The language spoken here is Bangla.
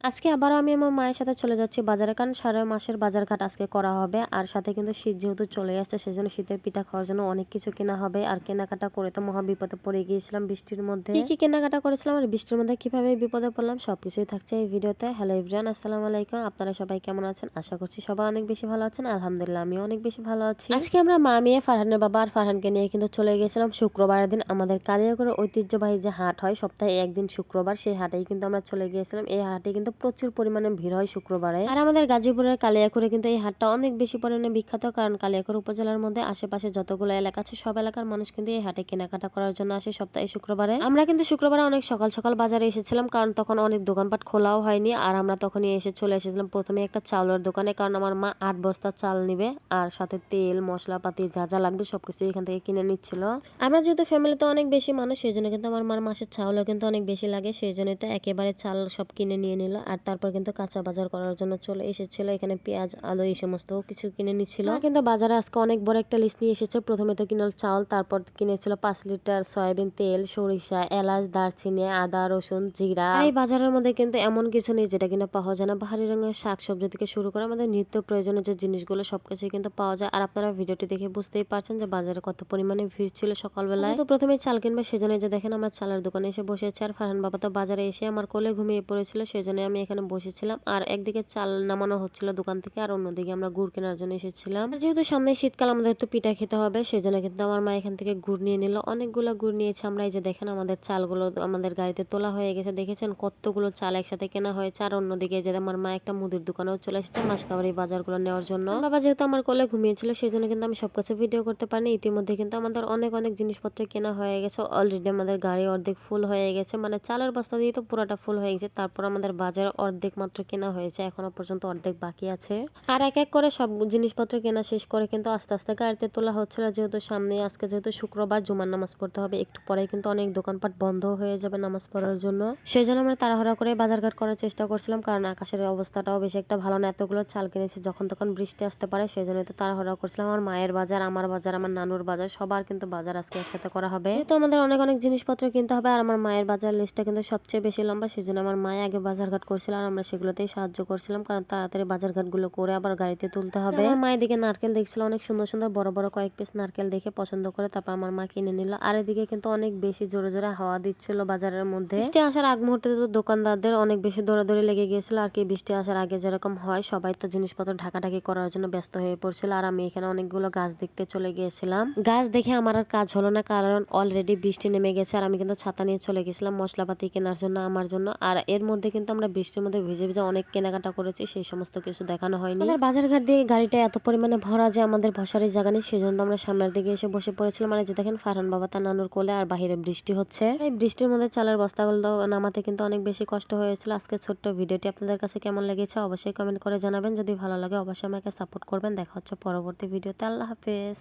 আজকে আবারও আমি আমার মায়ের সাথে চলে যাচ্ছি বাজারে, কারণ সারা মাসের বাজারঘাট আজকে করা হবে। আর সাথে কিন্তু শীত যেহেতু চলে আসছে, সেজন্য শীতের পিঠা খাওয়ার জন্য অনেক কিছু কেনা হবে। আর কেনাকাটা করে তো মহা বিপদে পড়ে গিয়েছিলাম বৃষ্টির মধ্যে। কি কি কেনাকাটা করেছিলাম আর বৃষ্টির মধ্যে কিভাবে বিপদে পড়লাম সবকিছুই থাকছে এই ভিডিওতে। হ্যালো এভরিওয়ান, আসসালামু আলাইকুম। আপনারা সবাই কেমন আছেন? আশা করছি সবাই অনেক বেশি ভালো আছেন। আলহামদুলিল্লাহ আমিও অনেক বেশি ভালো আছি। আজকে আমরা মা মেয়ে ফারহানের বাবা আর ফারহানকে নিয়ে কিন্তু চলে গিয়েছিলাম শুক্রবারের দিন আমাদের কালিয়াকৈর ঐতিহ্যবাহী যে হাট হয় সপ্তাহে একদিন শুক্রবার, সেই হাটেই কিন্তু আমরা চলে গিয়েছিলাম। এই হাটে কিন্তু প্রচুর পরিমাণে ভিড় হয় শুক্রবারে। আর আমাদের গাজীপুরের কালিয়াকৈরে কিন্তু এই হাটটা অনেক বেশি পরিমাণে বিখ্যাত, কারণ কালিয়াকৈর উপজেলার মধ্যে আশেপাশে যতগুলো এলাকা আছে সব এলাকার মানুষ কিন্তু এই হাটে কেনাকাটা করার জন্য আসে সপ্তাহে শুক্রবারে। আমরা কিন্তু শুক্রবারে অনেক সকাল সকাল বাজারে এসেছিলাম, কারণ তখন অনেক দোকানপাট খোলাও হয়নি। আর আমরা তখনই চলে এসেছিলাম প্রথমে একটা চাউলের দোকানে, কারণ আমার মা 8 বস্তা চাল নিবে আর সাথে তেল মশলাপাতি যা যা লাগবে সবকিছু এখান থেকে কিনে নিচ্ছিল। আমরা যেহেতু ফ্যামিলিতে অনেক বেশি মানুষ, সেই জন্য কিন্তু আমার মার মাসের চাউলও কিন্তু অনেক বেশি লাগে, সেই জন্যই তো একেবারে চাল সব কিনে নিয়ে নিল। আর তারপর কিন্তু কাঁচা বাজার করার জন্য চলে এসেছিল। এখানে পেঁয়াজ আলু এই সমস্ত কিছু কিনে নিচ্ছিল। কিন্তু বাজারে আজকে অনেক বড় একটা লিস্ট নিয়ে এসেছে। প্রথমে তো কিনল চাউল, তারপর কিনেছিল 5 লিটার সয়াবিন তেল, সরিষা, এলাচ, দারচিনি, আদা, রসুন, জিরা। আর এই বাজারের মধ্যে কিন্তু এমন কিছু নেই যেটা কিনা পাওয়া যায় না। বাহারি রঙের শাকসবজি থেকে শুরু করে আমাদের নিত্য প্রয়োজনীয় যে জিনিসগুলো সবকিছুই কিন্তু পাওয়া যায়। আর আপনারা ভিডিওটি দেখে বুঝতেই পারছেন যে বাজারে কত পরিমাণে ভিড় ছিল সকালবেলায়। তো প্রথমে চাল কিনবে, সেজন্য যে দেখেন আমরা চালের দোকানে এসে বসেছি। আর ফারহান বাবা তো বাজারে এসে আমার কোলে ঘুমিয়ে পড়েছিল, সেজন্য আমি এখানে বসেছিলাম। আর একদিকে চাল নামানো হচ্ছিল দোকান থেকে, আর অন্যদিকে আমরা গুড় কেনার জন্য এসেছিলাম। যেহেতু সামনে শীতকাল আমাদের তো পিঠা খেতে হবে, সেজন্য কিন্তু আমার মা এখান থেকে গুড় নিয়ে নিল। অনেকগুলো গুড় নিয়েছে। আমরা এই যে দেখেন আমাদের চালগুলো আমাদের গাড়িতে তোলা হয়ে গেছে, দেখেছেন কতগুলো চাল একসাথে কেনা হয়েছে। আর অন্যদিকে যে আমার মা একটা মুদির দোকানেও চলে এসেছে মাসকাবারি এই বাজারগুলো নেওয়ার জন্য। বাবা যেহেতু আমার কোলে ঘুমিয়েছিল, সেই জন্য কিন্তু আমি সবকিছু ভিডিও করতে পারিনি। ইতিমধ্যে কিন্তু আমাদের অনেক অনেক জিনিসপত্র কেনা হয়ে গেছে। অলরেডি আমাদের গাড়ি অর্ধেক ফুল হয়ে গেছে, মানে চালের বস্তা দিয়ে তো পুরোটা ফুল হয়ে গেছে। তারপর আমাদের বাজার অর্ধেক মাত্র কেনা হয়েছে, এখনো পর্যন্ত অর্ধেক বাকি আছে। আর এক এক করে সব জিনিসপত্র কেনা শেষ করে কিন্তু আস্তে আস্তে গাড়িতে তোলা হচ্ছিল, যেহেতু সামনে আজকে যেহেতু শুক্রবার জুমার নামাজ পড়তে হবে, একটু পরে কিন্তু অনেক দোকানপাট বন্ধ হয়ে যাবে নামাজ পড়ার জন্য। সেই জন্য আমরা তাড়াহুড়া করে বাজারঘাট করার চেষ্টা করছিলাম, কারণ আকাশের অবস্থাটাও বেশি একটা ভালো না। এতগুলো চাল কিনেছি, যখন তখন বৃষ্টি আসতে পারে, সেই জন্য তো তাড়াহুড়া করছিলাম। আমার মায়ের বাজার, আমার বাজার, আমার নানুর বাজার, সবার কিন্তু বাজার আজকে একসাথে করা হবে। তো আমাদের অনেক অনেক জিনিসপত্র কিনতে হবে। আর আমার মায়ের বাজার লিস্টটা কিন্তু সবচেয়ে বেশি লম্বা, সেই জন্য আমার মায়ে আগে বাজারঘাট করছিল আর আমরা সেগুলোতেই সাহায্য করছিলাম, কারণ তাড়াতাড়ি বাজারঘাট গুলো করে আবার গাড়িতে তুলতে হবে। আমার মায়ের দিকে নারকেল দেখছিল, অনেক সুন্দর সুন্দর বড় বড় কয়েক পিস নারকেল দেখে পছন্দ করে তারপর আমার মা কিনে নিল। আর এদিকে কিন্তু অনেক বেশি জোরে জোরে হাওয়া দিচ্ছিল বাজারের মধ্যে। বৃষ্টি আসার আগ মুহূর্তে তো দোকানদারদের অনেক বেশি দৌড়াদৌড়ি লেগে গিয়েছিল। আর কি বৃষ্টি আসার আগে যেরকম হয়, সবাই তো জিনিসপত্র ঢাকাঢাকি করার জন্য ব্যস্ত হয়ে পড়ছিল। আর আমি এখানে অনেকগুলো গাছ দেখতে চলে গিয়েছিলাম। গাছ দেখে আমার আর কাজ হলো না, কারণ অলরেডি বৃষ্টি নেমে গেছে। আর আমি কিন্তু ছাতা নিয়ে চলে গেছিলাম মশলাপাতি কেনার জন্য আমার জন্য। আর এর মধ্যে কিন্তু আমরা বৃষ্টির মধ্যে ভিজে ভিজে অনেক কেনাকাটা করেছি, সেই সমস্ত কিছু দেখানো হয়নি। বাজারঘাট দিয়ে গাড়িটা এত পরিমাণে ভরা যে আমাদের বসারই জায়গা নেই, সেই জন্য আমরা সামনের দিকে এসে বসে পড়েছিলাম। আর যে দেখেন ফারহান বাবা তার নানুর কোলে, আর বাহিরে বৃষ্টি হচ্ছে। এই বৃষ্টির মধ্যে চালের বস্তাগুলো নামাতে কিন্তু অনেক বেশি কষ্ট হয়েছিল। আজকে ছোট্ট ভিডিওটি আপনাদের কাছে কেমন লেগেছে অবশ্যই কমেন্ট করে জানাবেন। যদি ভালো লাগে অবশ্যই আমাকে সাপোর্ট করবেন। দেখা হচ্ছে পরবর্তী ভিডিওতে। আল্লাহ হাফেজ।